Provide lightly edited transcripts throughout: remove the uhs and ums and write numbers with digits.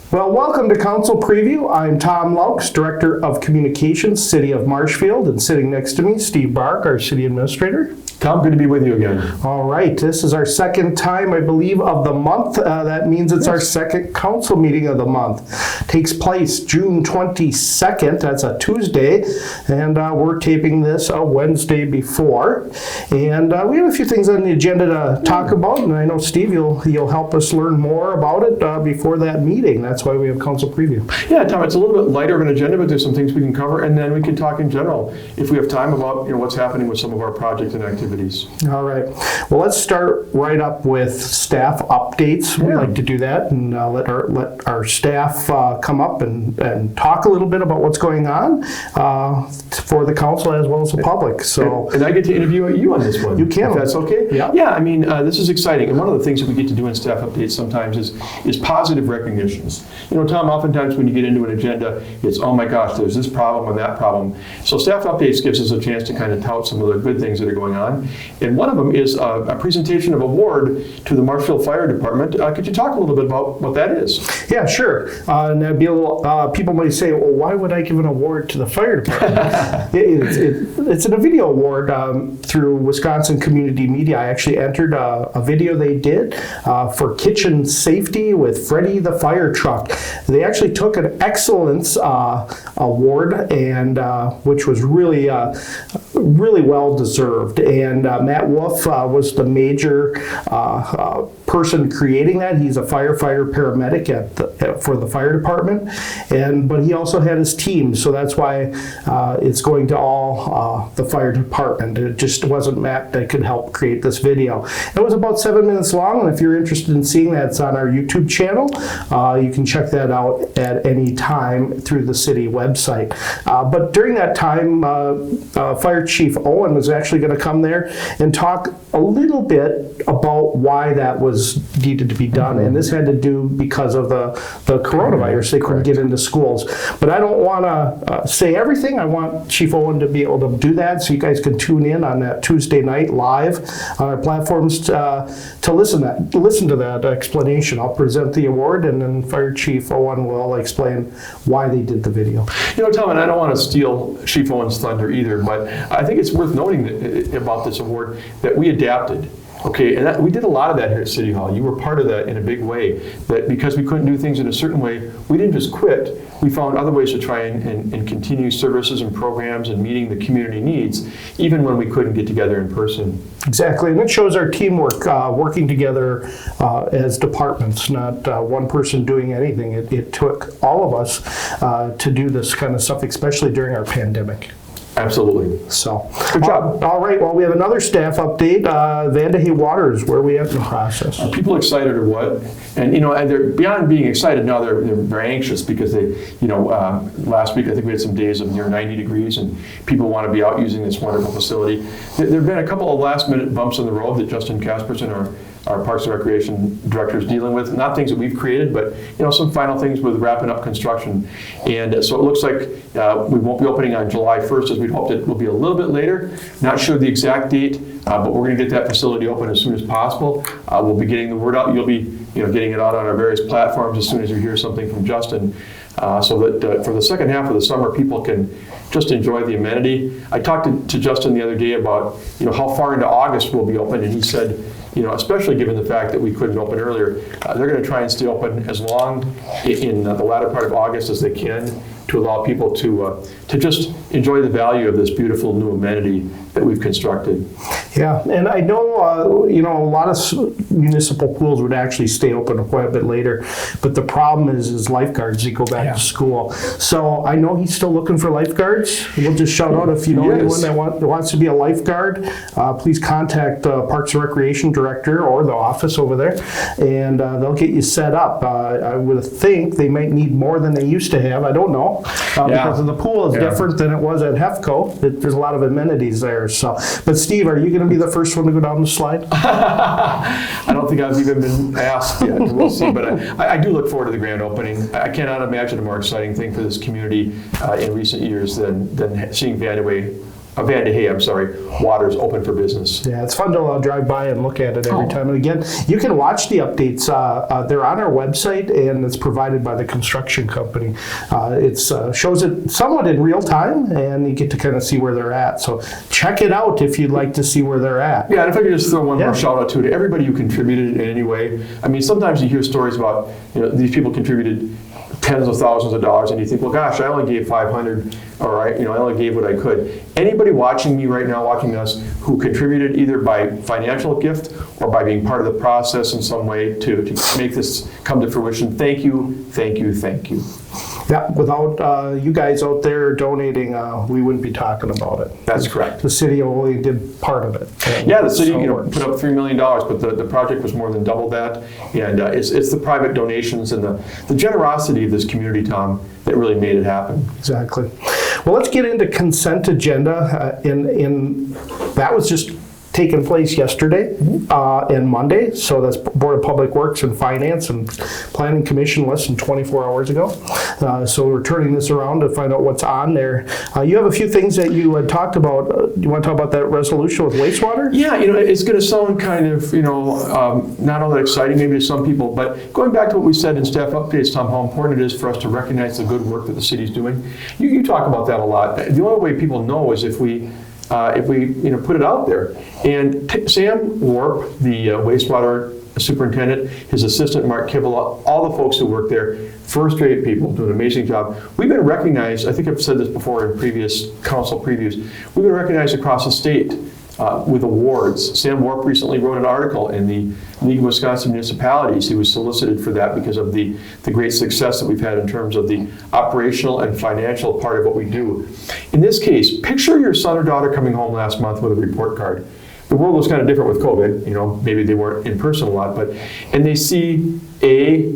Well, welcome to Council Preview. I'm Tom Loucks, Director of Communications, City of Marshfield, and sitting next to me, Steve Barg, our City Administrator. Tom, good to be with you again. All right, this is our second time, I believe, of the month. That means it's our second council meeting of the month. Takes place June 22nd, that's a Tuesday, and we're taping this a Wednesday before. And we have a few things on the agenda to talk about, and I know, Steve, you'll help us learn more about it before that meeting. That's why we have council preview. Yeah, Tom, it's a little bit lighter of an agenda, but there's some things we can cover, and then we can talk in general, if we have time, about what's happening with some of our projects and activities. All right. Well, let's start right up with staff updates. We like to do that and let our staff come up and talk a little bit about what's going on for the council as well as the public. So, and I get to interview you on this one. You can. If that's okay? Yeah. Yeah, I mean, this is exciting. And one of the things that we get to do in staff updates sometimes is positive recognitions. Tom, oftentimes when you get into an agenda, it's, oh my gosh, there's this problem and that problem. So staff updates gives us a chance to kind of tout some of the good things that are going on. And one of them is a presentation of award to the Marshfield Fire Department. Could you talk a little bit about what that is? Yeah, sure. And that'd be a little, people might say, well, why would I give an award to the fire department? It's a video award through Wisconsin Community Media. I actually entered a video they did for kitchen safety with Freddie the fire truck. They actually took an excellence award, and which was really well deserved. And Matt Wolf was the major person creating that. He's a firefighter paramedic for the fire department, but he also had his team, so that's why it's going to all the fire department. It just wasn't Matt that could help create this video. It was about 7 minutes long, and if you're interested in seeing that, it's on our YouTube channel. You can check that out at any time through the city website. But during that time, Fire Chief Owen was actually going to come there and talk a little bit about why that was needed to be done. And this had to do because of the coronavirus. They couldn't get into schools. But I don't want to say everything. I want Chief Owen to be able to do that, so you guys can tune in on that Tuesday night live on our platforms to listen to that explanation. I'll present the award, and then Fire Chief Owen will explain why they did the video. Tom, and I don't want to steal Chief Owen's thunder either, but I think it's worth noting about this award that we adapted. Okay, and we did a lot of that here at City Hall. You were part of that in a big way. That because we couldn't do things in a certain way, we didn't just quit. We found other ways to try and continue services and programs and meeting the community needs, even when we couldn't get together in person. Exactly, and it shows our teamwork, working together as departments, not one person doing anything. It took all of us to do this kind of stuff, especially during our pandemic. Absolutely. So, good job. All right, well, we have another staff update. Vandehey Waters, where are we at in the process? Are people excited or what? And, and they're beyond being excited now, they're very anxious because they, last week I think we had some days of near 90 degrees and people want to be out using this wonderful facility. There have been a couple of last minute bumps in the road that Justin Casperson, our Parks and Recreation Director, is dealing with. Not things that we've created, but some final things with wrapping up construction. And so it looks like we won't be opening on July 1st as we'd hoped. It will be a little bit later. Not sure the exact date, but we're going to get that facility open as soon as possible. We'll be getting the word out. You'll be getting it out on our various platforms as soon as you hear something from Justin, so that for the second half of the summer, people can just enjoy the amenity. I talked to Justin the other day about how far into August we'll be open, and he said, especially given the fact that we couldn't open earlier, they're going to try and stay open as long in the latter part of August as they can to allow people to just enjoy the value of this beautiful new amenity that we've constructed. Yeah, and I know, a lot of municipal pools would actually stay open quite a bit later, but the problem is lifeguards, they go back to school. So I know he's still looking for lifeguards. We'll just shout out if you know anyone that wants to be a lifeguard, please contact the Parks and Recreation Director or the office over there, and they'll get you set up. I would think they might need more than they used to have. I don't know, because the pool is different than it was at HEFCO. There's a lot of amenities there. So, but Steve, are you going to be the first one to go down the slide? I don't think I've even been asked yet. We'll see, but I do look forward to the grand opening. I cannot imagine a more exciting thing for this community in recent years than seeing Vandehey Vandehey, I'm sorry, water is open for business. Yeah, it's fun to drive by and look at it every time. And again, you can watch the updates. They're on our website, and it's provided by the construction company. It shows it somewhat in real time, and you get to kind of see where they're at. So check it out if you'd like to see where they're at. Yeah, and if I could just throw one more shout out to everybody who contributed in any way. I mean, sometimes you hear stories about, these people contributed tens of thousands of dollars, and you think, well, gosh, I only gave $500, or I only gave what I could. Anybody watching me right now, watching us, who contributed either by financial gift or by being part of the process in some way to make this come to fruition, thank you, thank you, thank you. Yeah, without you guys out there donating, we wouldn't be talking about it. That's correct. The city only did part of it. Yeah, the city put up $3 million, but the project was more than double that. And it's the private donations and the generosity of this community, Tom, that really made it happen. Exactly. Well, let's get into consent agenda. In that was just taking place yesterday and Monday. So that's Board of Public Works and Finance and Planning Commission less than 24 hours ago. So we're turning this around to find out what's on there. You have a few things that you had talked about. You want to talk about that resolution with wastewater? Yeah, it's going to sound kind of, not all that exciting maybe to some people, but going back to what we said in staff updates, Tom, how important it is for us to recognize the good work that the city's doing. You talk about that a lot. The only way people know is if we put it out there. And Sam Warp, the wastewater superintendent, his assistant Mark Kibble, all the folks who work there, first-rate people, do an amazing job. We've been recognized, I think I've said this before in previous council previews, we've been recognized across the state with awards. Sam Warp recently wrote an article in the League of Wisconsin Municipalities. He was solicited for that because of the great success that we've had in terms of the operational and financial part of what we do. In this case, picture your son or daughter coming home last month with a report card. The world was kind of different with COVID, maybe they weren't in person a lot, and they see A.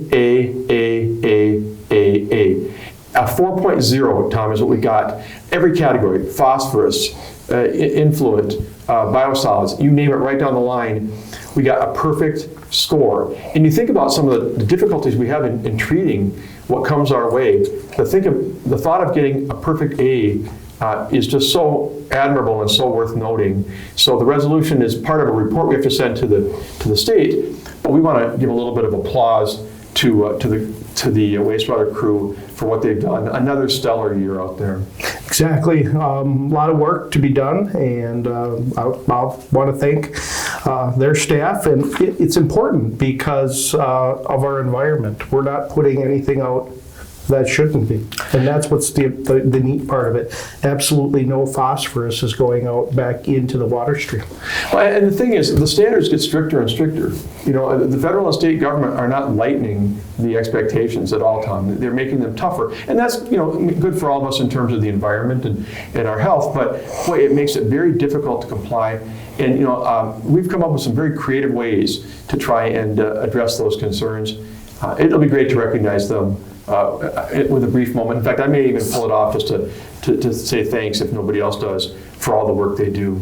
A 4.0, Tom, is what we got. Every category, phosphorus, influent, biosolids, you name it right down the line, we got a perfect score. And you think about some of the difficulties we have in treating what comes our way. The thought of getting a perfect A is just so admirable and so worth noting. So the resolution is part of a report we have to send to the state, but we want to give a little bit of applause to the wastewater crew for what they've done. Another stellar year out there. Exactly. A lot of work to be done, and I want to thank their staff. And it's important because of our environment. We're not putting anything out that shouldn't be. And that's what's the neat part of it. Absolutely no phosphorus is going out back into the water stream. Well, and the thing is, the standards get stricter and stricter. The federal and state government are not lightening the expectations at all, Tom. They're making them tougher. And that's, good for all of us in terms of the environment and our health, but boy, it makes it very difficult to comply. And, we've come up with some very creative ways to try and address those concerns. It'll be great to recognize them with a brief moment. In fact, I may even pull it off just to say thanks if nobody else does for all the work they do.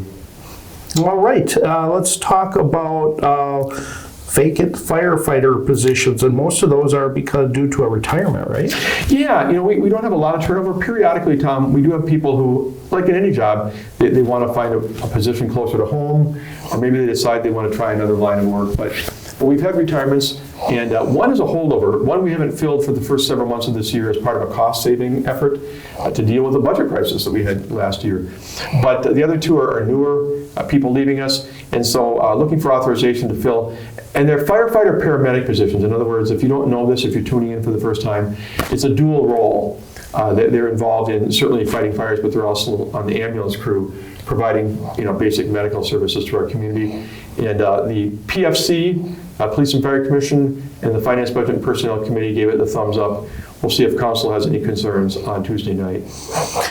All right, let's talk about vacant firefighter positions, and most of those are due to a retirement, right? Yeah, we don't have a lot of turnover. Periodically, Tom, we do have people who, like in any job, they want to find a position closer to home, or maybe they decide they want to try another line of work. But we've had retirements, and one is a holdover. One we haven't filled for the first several months of this year as part of a cost-saving effort to deal with the budget crisis that we had last year. But the other two are newer people leaving us, and so looking for authorization to fill. And they're firefighter paramedic positions. In other words, if you don't know this, if you're tuning in for the first time, it's a dual role. They're involved in certainly fighting fires, but they're also on the ambulance crew, providing basic medical services to our community. And the PFC, Police and Fire Commission, and the Finance, Budget, and Personnel Committee gave it the thumbs up. We'll see if council has any concerns on Tuesday night.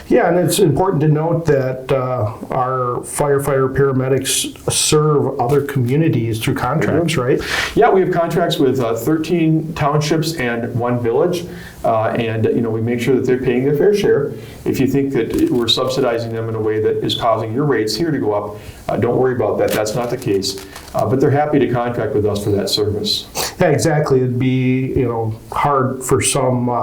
Yeah, and it's important to note that our firefighter paramedics serve other communities through contracts, right? Yeah, we have contracts with 13 townships and 1 village, and we make sure that they're paying their fair share. If you think that we're subsidizing them in a way that is causing your rates here to go up, don't worry about that. That's not the case. But they're happy to contract with us for that service. Yeah, exactly. It'd be hard for some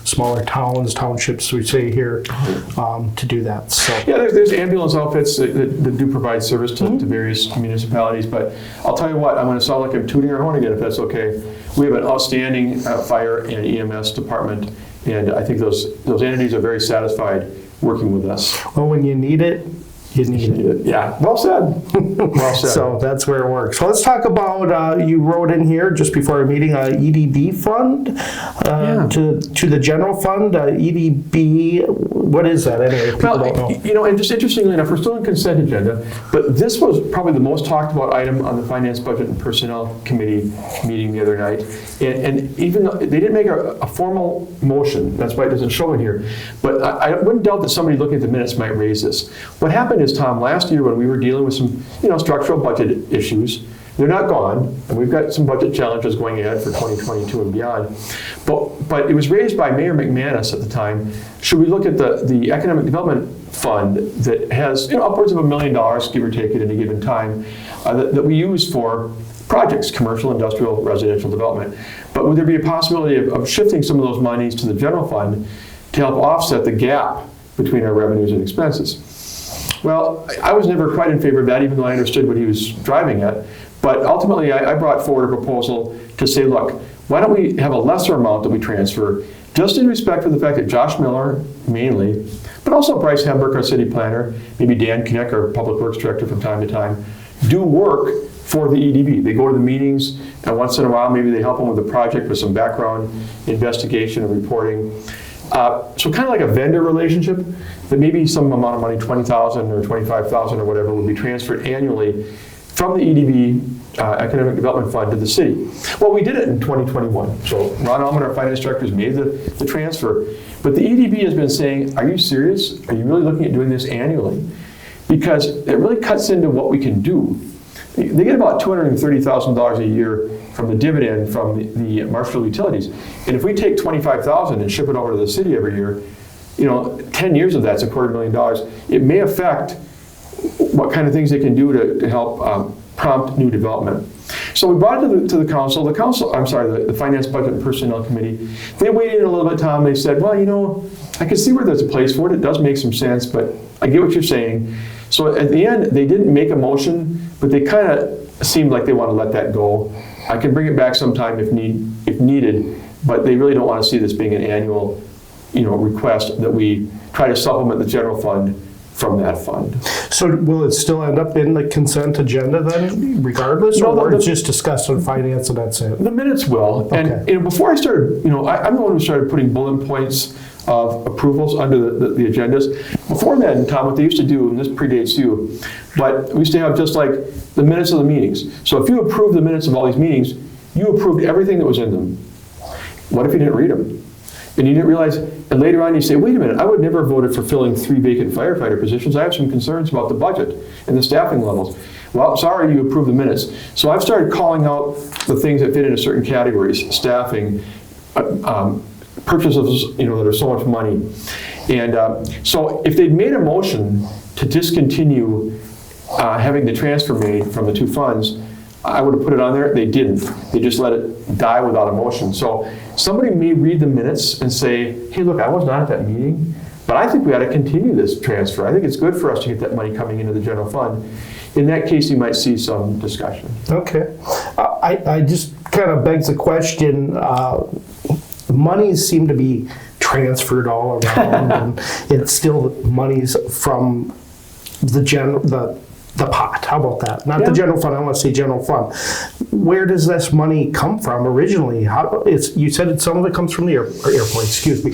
smaller towns, townships, we say here, to do that. So Yeah, there's ambulance outfits that do provide service to various municipalities, but I'll tell you what, I'm going to sound like I'm tooting our horn again, if that's okay. We have an outstanding fire and EMS department, and I think those entities are very satisfied working with us. well, when you need it, you need it. Yeah, well said. Well said. So that's where it works. So let's talk about, you wrote in here just before our meeting, EDB fund to the general fund. EDB, what is that anyway? People don't know. You know, and just interestingly enough, we're still in consent agenda, but this was probably the most talked about item on the Finance, Budget, and Personnel Committee meeting the other night. And even though they didn't make a formal motion, that's why it doesn't show in here, but I wouldn't doubt that somebody looking at the minutes might raise this. What happened is, Tom, last year when we were dealing with some, structural budget issues, they're not gone, and we've got some budget challenges going ahead for 2022 and beyond. But it was raised by Mayor McManus at the time. Should we look at the Economic Development Fund that has upwards of $1 million, give or take, at any given time, that we use for projects, commercial, industrial, residential development. But would there be a possibility of shifting some of those monies to the general fund to help offset the gap between our revenues and expenses? Well, I was never quite in favor of that, even though I understood what he was driving at. But ultimately, I brought forward a proposal to say, look, why don't we have a lesser amount that we transfer, just in respect for the fact that Josh Miller, mainly, but also Bryce Hemberg, our city planner, maybe Dan Kinnick, our public works director from time to time, do work for the EDB. They go to the meetings, and once in a while, maybe they help them with the project with some background investigation and reporting. So kind of like a vendor relationship, that maybe some amount of money, $20,000 or $25,000 or whatever, would be transferred annually from the EDB Economic Development Fund to the city. Well, we did it in 2021. So Ron Allman, our finance director, has made the transfer. But the EDB has been saying, are you serious? Are you really looking at doing this annually? Because it really cuts into what we can do. They get about $230,000 a year from the dividend from the Marshfield utilities. And if we take $25,000 and ship it over to the city every year, 10 years of that's $250,000. It may affect what kind of things they can do to help prompt new development. So we brought it to the council. The Finance, Budget, and Personnel Committee. They weighed in a little bit, Tom. They said, well, I can see where there's a place for it. It does make some sense, but I get what you're saying. So at the end, they didn't make a motion, but they kind of seemed like they want to let that go. I can bring it back sometime if needed, but they really don't want to see this being an annual, request that we try to supplement the general fund from that fund. So will it still end up in the consent agenda then, regardless, or it's just discussed on finance and that's it? The minutes will. Okay. And before I started, I'm the one who started putting bullet points of approvals under the agendas. Before then, Tom, what they used to do, and this predates you, but we used to have just like the minutes of the meetings. So if you approved the minutes of all these meetings, you approved everything that was in them. What if you didn't read them? And you didn't realize, and later on you say, wait a minute, I would never have voted for filling 3 vacant firefighter positions. I have some concerns about the budget and the staffing levels. Well, sorry, you approved the minutes. So I've started calling out the things that fit into certain categories: staffing, purchases, that are so much money. And so if they'd made a motion to discontinue having the transfer made from the two funds, I would have put it on there. They didn't. They just let it die without a motion. So somebody may read the minutes and say, hey, look, I was not at that meeting, but I think we ought to continue this transfer. I think it's good for us to get that money coming into the general fund. In that case, you might see some discussion. Okay. I just kind of begs the question, monies seem to be transferred all around, and it's still monies from the pot. How about that? Not the general fund. I want to say general fund. Where does this money come from originally? You said some of it comes from the airport. Excuse me.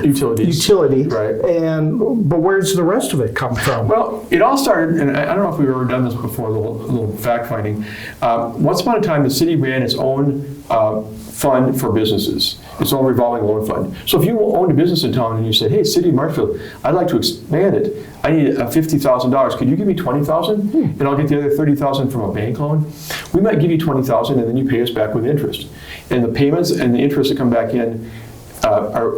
Utilities. Utility. Right. But where's the rest of it come from? Well, it all started, and I don't know if we've ever done this before. A little fact finding. Once upon a time, the city ran its own fund for businesses, its own revolving loan fund. So if you owned a business in town and you said, hey, City of Marshfield, I'd like to expand it. I need $50,000. Could you give me $20,000? And I'll get the other $30,000 from a bank loan. We might give you $20,000 and then you pay us back with interest. And the payments and the interest that come back in,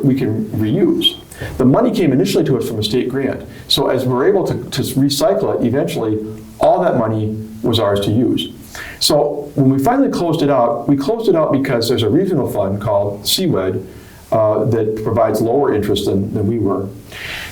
we can reuse. The money came initially to us from a state grant. So as we're able to recycle it, eventually all that money was ours to use. So when we finally closed it out, we closed it out because there's a regional fund called CWED that provides lower interest than we were.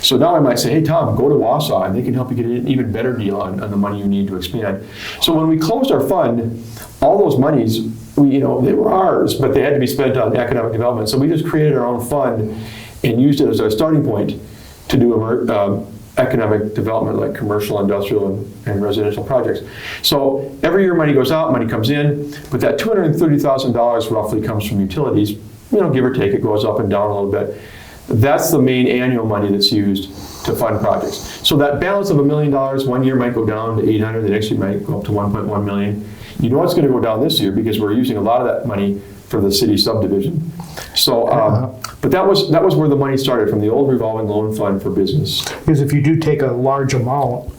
So now I might say, hey, Tom, go to Wausau, and they can help you get an even better deal on the money you need to expand. So when we closed our fund, all those monies, they were ours, but they had to be spent on economic development. So we just created our own fund and used it as our starting point to do economic development like commercial, industrial, and residential projects. So every year money goes out, money comes in, but that $230,000 roughly comes from utilities. Give or take, it goes up and down a little bit. That's the main annual money that's used to fund projects. So that balance of $1 million, one year might go down to $800,000, the next year might go up to $1.1 million. You know it's going to go down this year because we're using a lot of that money for the city subdivision. So, but that was where the money started, from the old revolving loan fund for business. Because if you do take a large amount,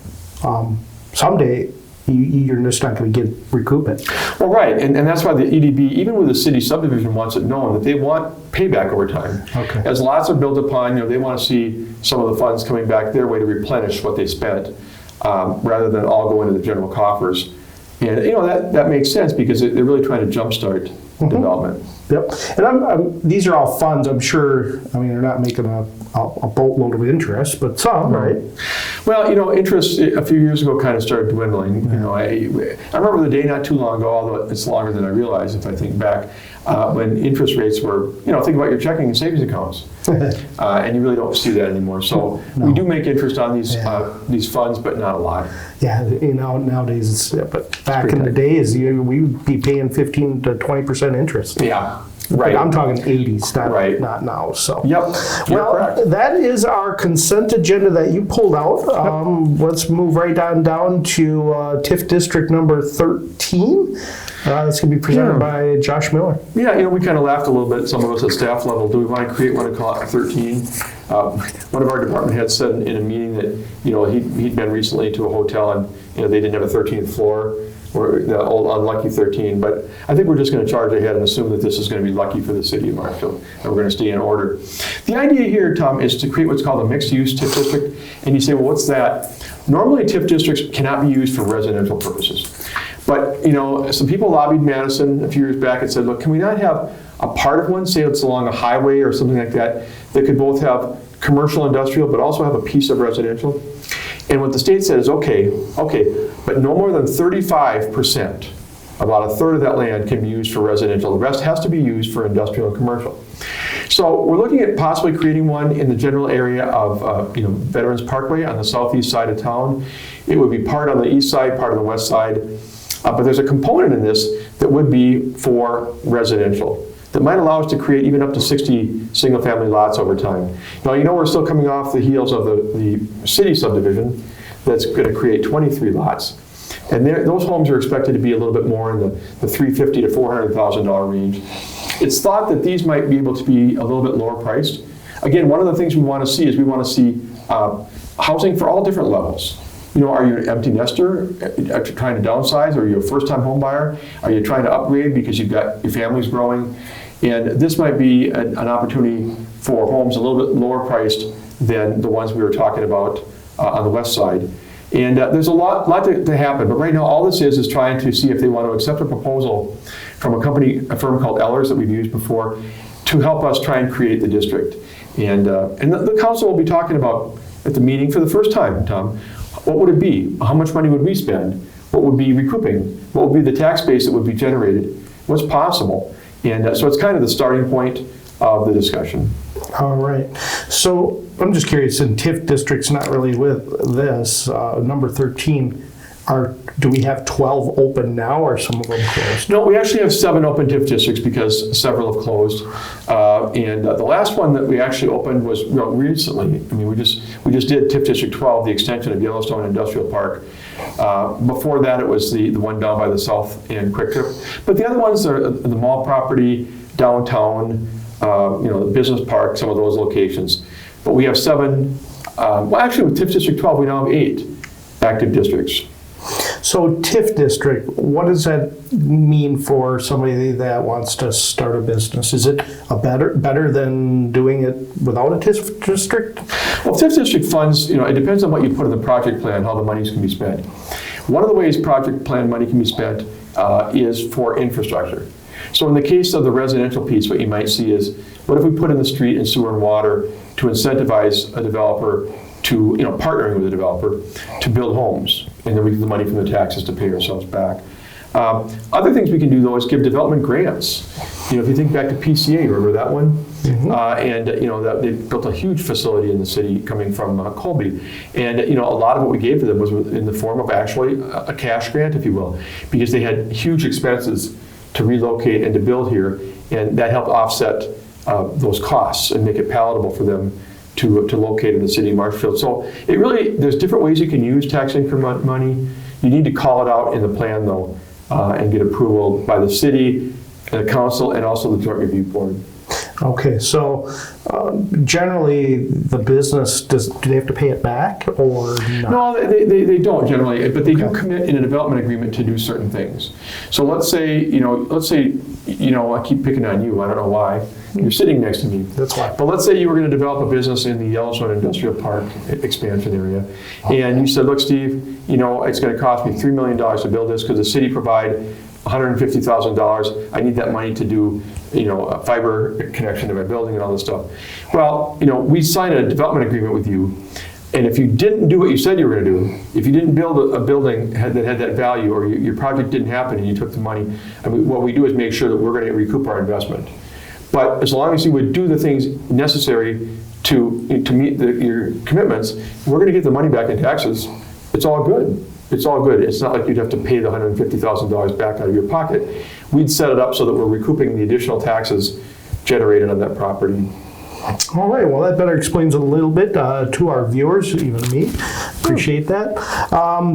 someday you're just not going to get recoupment. Well, right, and that's why the EDB, even with the city subdivision, wants it known that they want payback over time. Okay. As lots are built upon, they want to see some of the funds coming back their way to replenish what they spent, rather than all go into the general coffers. And that makes sense because they're really trying to jumpstart development. Yep. And these are all funds, I'm sure. They're not making a boatload of interest, but some, right? Well, interest a few years ago kind of started dwindling. I remember the day not too long ago, although it's longer than I realize if I think back, when interest rates were, think about your checking and savings accounts. And you really don't see that anymore. So we do make interest on these funds, but not a lot. Yeah, nowadays, but back in the days, we'd be paying 15 to 20% interest. Yeah. Right. But I'm talking 80s, not now. So. Yep. Well, that is our consent agenda that you pulled out. Let's move right on down to TIFF District number 13. That's going to be presented by Josh Miller. Yeah, we kind of laughed a little bit, some of us at staff level. Do we want to create one and call it 13? One of our department heads said in a meeting that, he'd been recently to a hotel and, they didn't have a 13th floor, or the old unlucky 13, but I think we're just going to charge ahead and assume that this is going to be lucky for the city of Marshfield, and we're going to stay in order. The idea here, Tom, is to create what's called a mixed-use TIF district, and you say, well, what's that? Normally, TIF districts cannot be used for residential purposes. But, some people lobbied Madison a few years back and said, look, can we not have a part of one, say it's along a highway or something like that could both have commercial, industrial, but also have a piece of residential? And what the state said is, okay, but no more than 35%, about a third of that land, can be used for residential. The rest has to be used for industrial and commercial. So we're looking at possibly creating one in the general area of Veterans Parkway on the southeast side of town. It would be part on the east side, part on the west side. But there's a component in this that would be for residential that might allow us to create even up to 60 single-family lots over time. Now, we're still coming off the heels of the city subdivision that's going to create 23 lots. And those homes are expected to be a little bit more in the $350,000 to $400,000 range. It's thought that these might be able to be a little bit lower priced. Again, one of the things we want to see is housing for all different levels. Are you an empty nester trying to downsize? Are you a first-time home buyer? Are you trying to upgrade because your family's growing? And this might be an opportunity for homes a little bit lower priced than the ones we were talking about on the west side. And there's a lot to happen, but right now all this is trying to see if they want to accept a proposal from a firm called Ellers that we've used before to help us try and create the district. And the council will be talking about at the meeting for the first time, Tom, what would it be? How much money would we spend? What would be recouping? What would be the tax base that would be generated? What's possible? And so it's kind of the starting point of the discussion. All right. So I'm just curious, in TIF districts, not really with this, number 13, do we have 12 open now, or some of them closed? No, we actually have 7 open TIF districts because several have closed. And the last one that we actually opened was recently. We just did TIF District 12, the extension of Yellowstone Industrial Park. Before that, it was the one down by the south in Quick Trip. But the other ones are the mall property, downtown, the business park, some of those locations. But we have 7. Actually, with TIF District 12, we now have 8 active districts. So TIF district, what does that mean for somebody that wants to start a business? Is it better than doing it without a TIF district? Well, TIF district funds, it depends on what you put in the project plan, how the monies can be spent. One of the ways project plan money can be spent is for infrastructure. So in the case of the residential piece, what you might see is, what if we put in the street and sewer and water to incentivize a developer to, partnering with a developer to build homes, and then we get the money from the taxes to pay ourselves back. Other things we can do, though, is give development grants. If you think back to PCA, remember that one? That they built a huge facility in the city coming from Colby. And, a lot of what we gave to them was in the form of actually a cash grant, if you will, because they had huge expenses to relocate and to build here, and that helped offset those costs and make it palatable for them to locate in the city of Marshfield. So there's different ways you can use tax increment money. You need to call it out in the plan, though, and get approval by the city, the council, and also the joint review board. Okay, so generally the business, do they have to pay it back or not? No, they don't generally, but they do commit in a development agreement to do certain things. So let's say, I keep picking on you, I don't know why. You're sitting next to me. That's why. But let's say you were going to develop a business in the Yellowstone Industrial Park expansion area. And you said, look, Steve, it's going to cost me $3 million to build this because the city provided $150,000. I need that money to do, a fiber connection to my building and all this stuff. Well, we signed a development agreement with you. And if you didn't do what you said you were going to do, if you didn't build a building that had that value, or your project didn't happen and you took the money, what we do is make sure that we're going to recoup our investment. But as long as you would do the things necessary to meet your commitments, we're going to get the money back in taxes. It's all good. It's all good. It's not like you'd have to pay the $150,000 back out of your pocket. We'd set it up so that we're recouping the additional taxes generated on that property. All right, well, that better explains a little bit to our viewers, even me. Appreciate that.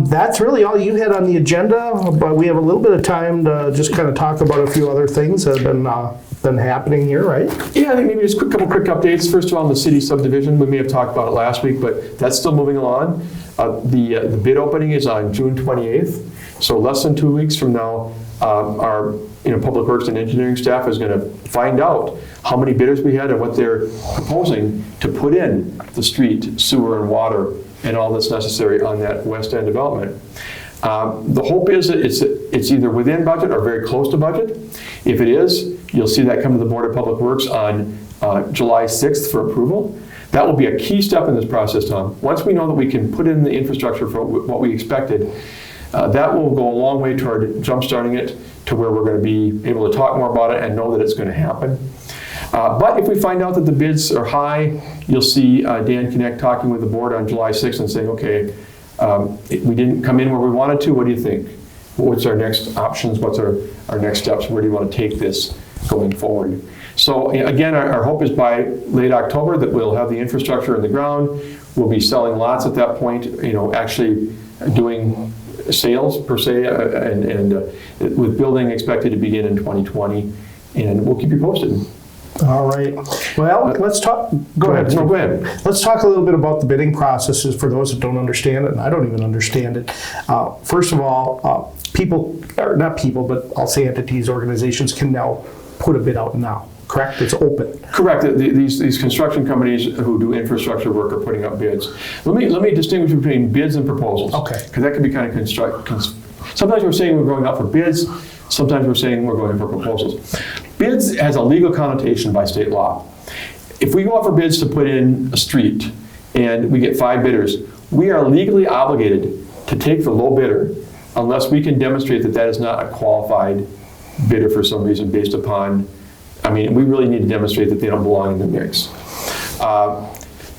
That's really all you had on the agenda, but we have a little bit of time to just kind of talk about a few other things that have been happening here, right? Yeah, I think maybe just a couple quick updates. First of all, on the city subdivision, we may have talked about it last week, but that's still moving along. The bid opening is on June 28th, so less than 2 weeks from now, our Public Works and Engineering staff is going to find out how many bidders we had and what they're proposing to put in the street, sewer, and water, and all that's necessary on that West End development. The hope is that it's either within budget or very close to budget. If it is, you'll see that come to the Board of Public Works on July 6th for approval. That will be a key step in this process, Tom. Once we know that we can put in the infrastructure for what we expected, that will go a long way toward jump-starting it to where we're going to be able to talk more about it and know that it's going to happen. But if we find out that the bids are high, you'll see Dan Kinect talking with the board on July 6th and saying, okay, we didn't come in where we wanted to. What do you think? What's our next options? What's our next steps? Where do you want to take this going forward? So again, our hope is by late October that we'll have the infrastructure in the ground. We'll be selling lots at that point, actually doing sales per se, and with building expected to begin in 2020, and we'll keep you posted. All right. Well, let's talk. Go ahead. No, go ahead. Let's talk a little bit about the bidding processes for those that don't understand it, and I don't even understand it. First of all, but I'll say entities, organizations can now put a bid out now. Correct? It's open. Correct. These construction companies who do infrastructure work are putting up bids. Let me distinguish between bids and proposals. Okay. Because that can be kind of sometimes we're saying we're going out for bids. Sometimes we're saying we're going for proposals. Bids has a legal connotation by state law. If we go out for bids to put in a street and we get 5 bidders, we are legally obligated to take the low bidder unless we can demonstrate that that is not a qualified bidder for some reason based upon, we really need to demonstrate that they don't belong in the mix.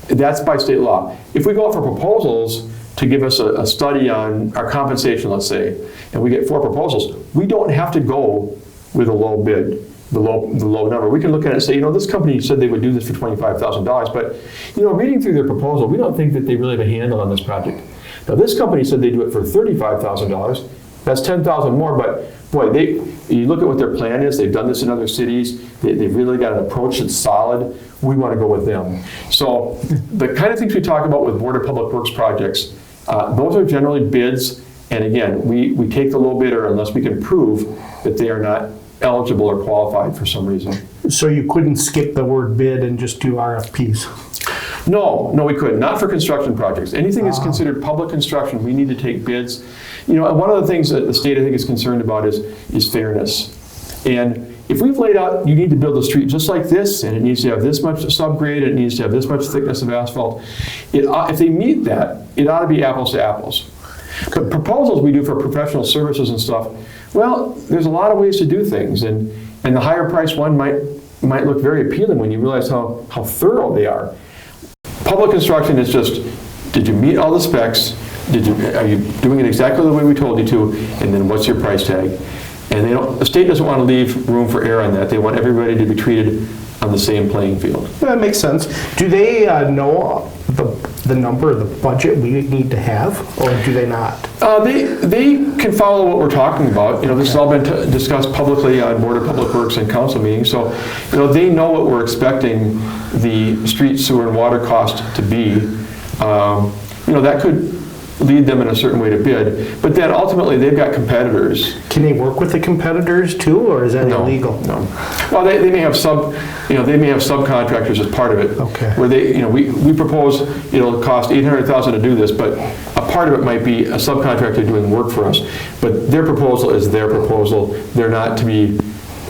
That's by state law. If we go out for proposals to give us a study on our compensation, let's say, and we get 4 proposals, we don't have to go with a low bid, the low number. We can look at it and say, this company said they would do this for $25,000, but reading through their proposal, we don't think that they really have a handle on this project. Now, this company said they do it for $35,000. That's $10,000 more, but boy, you look at what their plan is. They've done this in other cities. They've really got an approach that's solid. We want to go with them. So the kind of things we talk about with Board of Public Works projects, those are generally bids. And again, we take the low bidder unless we can prove that they are not eligible or qualified for some reason. So you couldn't skip the word bid and just do RFPs? No, we couldn't. Not for construction projects. Anything that's considered public construction, we need to take bids. One of the things that the state, I think, is concerned about is fairness. And if we've laid out, you need to build a street just like this, and it needs to have this much subgrade, and it needs to have this much thickness of asphalt, if they meet that, it ought to be apples to apples. But proposals we do for professional services and stuff, well, there's a lot of ways to do things, and the higher price one might look very appealing when you realize how thorough they are. Public construction is just, did you meet all the specs? Are you doing it exactly the way we told you to? And then what's your price tag? And the state doesn't want to leave room for error on that. They want everybody to be treated on the same playing field. That makes sense. Do they know the number, the budget we need to have, or do they not? They can follow what we're talking about. This has all been discussed publicly on Board of Public Works and council meetings. So, they know what we're expecting the street, sewer, and water cost to be. That could lead them in a certain way to bid, but then ultimately they've got competitors. Can they work with the competitors too, or is that illegal? No. Well, they may have subcontractors as part of it. Okay. Where we propose it'll cost $800,000 to do this, but a part of it might be a subcontractor doing work for us. But their proposal is their proposal. They're not to be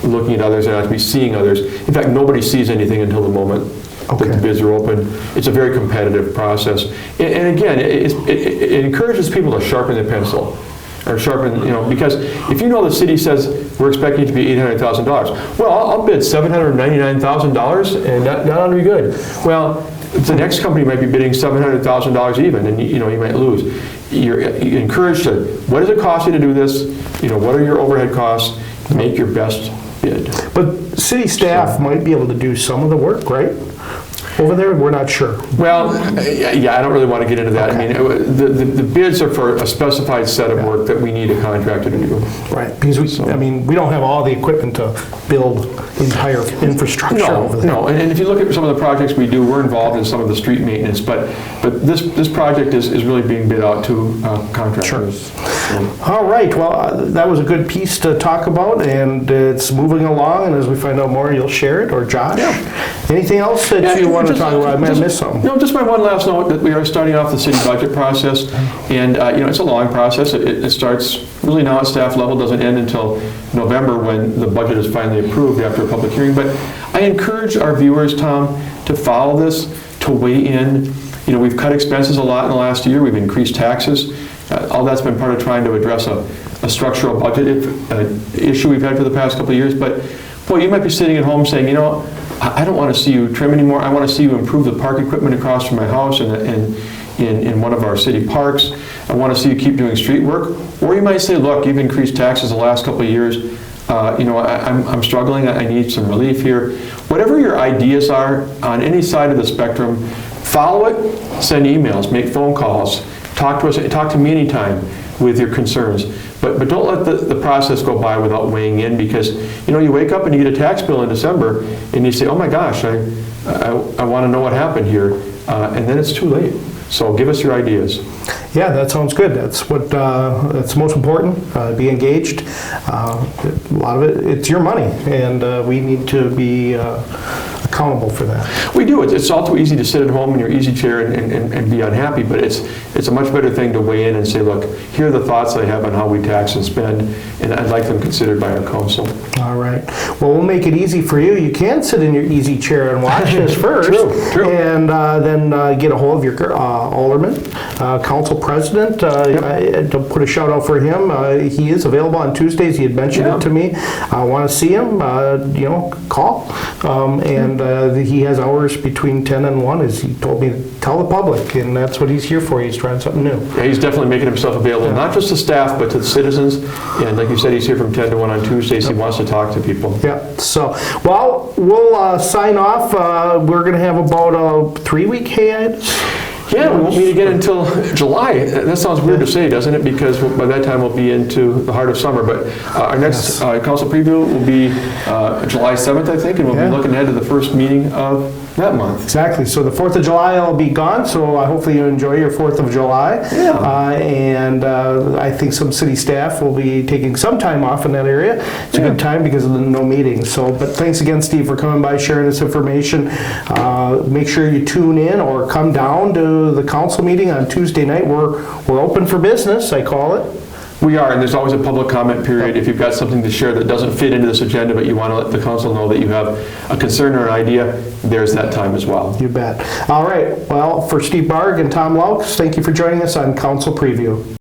looking at others. They're not to be seeing others. In fact, nobody sees anything until the moment that the bids are open. It's a very competitive process. And again, it encourages people to sharpen their pencil. Or sharpen, because if the city says we're expecting it to be $800,000, well, I'll bid $799,000 and that ought to be good. Well, the next company might be bidding $700,000 even, and you might lose. You're encouraged to, what does it cost you to do this? What are your overhead costs? Make your best bid. But city staff might be able to do some of the work, right? Over there, we're not sure. Well, yeah, I don't really want to get into that. Okay. I mean, the bids are for a specified set of work that we need a contractor to do. Right, because we don't have all the equipment to build entire infrastructure over there. No, and if you look at some of the projects we do, we're involved in some of the street maintenance, but this project is really being bid out to contractors. Sure. All right, well, that was a good piece to talk about, and it's moving along, and as we find out more, you'll share it, or Josh? Yeah. Anything else that you want to talk about? I might have missed something. No, just my one last note that we are starting off the city budget process, and it's a long process. It starts really now at staff level, doesn't end until November when the budget is finally approved after a public hearing. But I encourage our viewers, Tom, to follow this, to weigh in. We've cut expenses a lot in the last year. We've increased taxes. All that's been part of trying to address a structural budget issue we've had for the past couple of years. But boy, you might be sitting at home saying, I don't want to see you trim anymore. I want to see you improve the park equipment across from my house and in one of our city parks. I want to see you keep doing street work. Or you might say, look, you've increased taxes the last couple of years. I'm struggling. I need some relief here. Whatever your ideas are on any side of the spectrum, follow it, send emails, make phone calls, talk to us, talk to me anytime with your concerns. But don't let the process go by without weighing in, because you wake up and you get a tax bill in December and you say, oh my gosh, I want to know what happened here, and then it's too late. So give us your ideas. Yeah, that sounds good. That's that's most important. Be engaged. A lot of it's your money, and we need to be accountable for that. We do. It's all too easy to sit at home in your easy chair and be unhappy, but it's a much better thing to weigh in and say, look, here are the thoughts I have on how we tax and spend, and I'd like them considered by our council. All right. Well, we'll make it easy for you. You can sit in your easy chair and watch this first. True. And then get a hold of your alderman, council president. To put a shout out for him. He is available on Tuesdays. He had mentioned it to me. I want to see him. Call. And he has hours between 10 and 1, as he told me to tell the public, and that's what he's here for. He's trying something new. Yeah, he's definitely making himself available, not just to staff, but to the citizens. And like you said, he's here from 10 to 1 on Tuesdays. He wants to talk to people. Yeah. So, well, we'll sign off. We're going to have about a 3-week hiatus. Yeah, we won't meet again until July. That sounds weird to say, doesn't it? Because by that time we'll be into the heart of summer. But our next council preview will be July 7th, I think, and we'll be looking ahead to the first meeting of that month. Exactly. So the 4th of July will be gone, so hopefully you enjoy your 4th of July. Yeah. And I think some city staff will be taking some time off in that area. It's a good time because of the no meetings. So, but thanks again, Steve, for coming by, sharing this information. Make sure you tune in or come down to the council meeting on Tuesday night. We're open for business, I call it. We are, and there's always a public comment period. If you've got something to share that doesn't fit into this agenda, but you want to let the council know that you have a concern or an idea, there's that time as well. You bet. All right. Well, for Steve Barg and Tom Loucks, thank you for joining us on Council Preview.